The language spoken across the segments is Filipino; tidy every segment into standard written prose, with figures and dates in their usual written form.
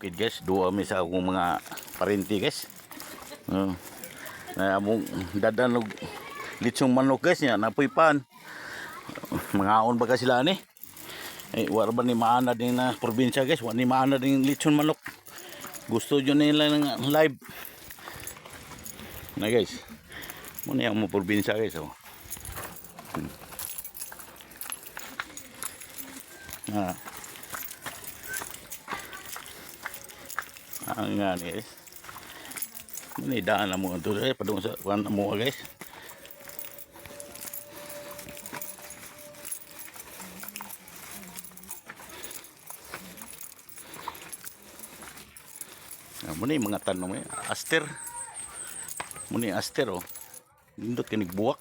bukid guys. Duwa mi sa akong mga parenti guys. Na among dadan og litsong manok guys nya napoy pan. Mangaon ba ka sila ni? Ay war ba ni maana din na probinsya guys, wa ni maana din litsong manok. Gusto nyo nila ng live. Na guys. Muna yung mga probinsya guys oh. Ang nga guys. Ini daan na mo ito padung sa kuan mo guys. Muna yung mga tanong aster. Muna yung aster oh. Nindot ka buwak.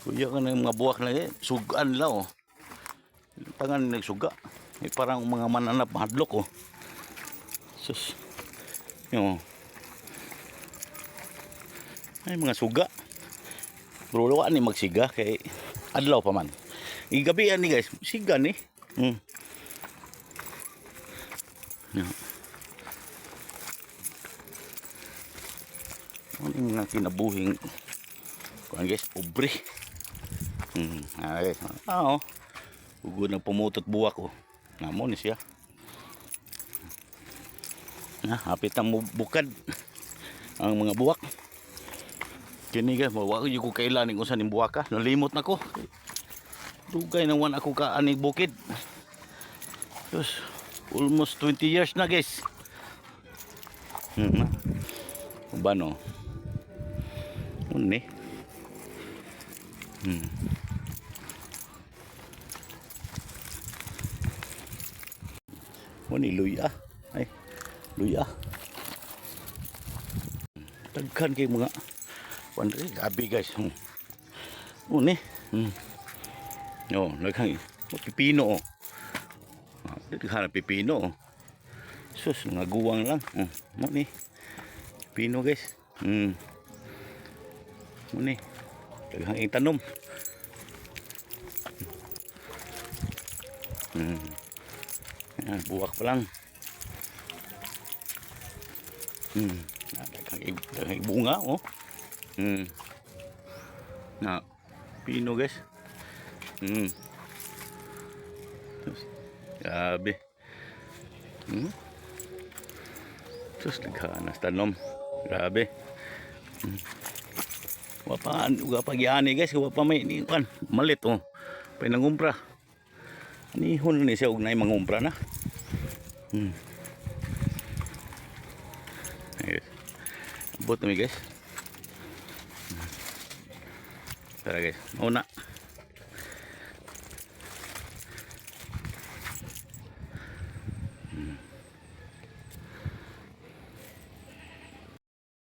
Kuya ka na yung mga buwak na sugaan lang oh. Tangan nagsuga. Parang mga mananap mahadlok oh. Sus. Yung ay mga suga. Bro, wala ni magsiga kay adlaw pa man. Igabi ni guys, siga ni. Ano yung mga kinabuhing kuan guys, pobre. Ay, oh. Ugo na pumutot buwak ko. Namo ni siya. Hapit ang bukad ang mga buwak. Kini guys, wa ko kailan kung saan yung buwak ka. Nalimot na ko. Dugay nang wan ako ka aning bukid. Yes, almost 20 years na guys. Bano? Uni. Uni luya. Ay, luya. Tagkan kay mga pandri gabi guys. Uni. No, naghang pipino. Dito kana pipino. Sus, nga guwang lang. Mo ni. Pipino guys. Mo ni. Daghang itanom. Buwak pa lang. Daghang bunga oh. Na pino guys. Grabe. Sus naghanas tanom. Grabe. Wapaan uga pagyani guys, wa pa may ni kan malit oh. Pay nangumpra. Anihon ni siya og nay mangumpra na. Ayun. Abot na mi guys. Tara guys. Una.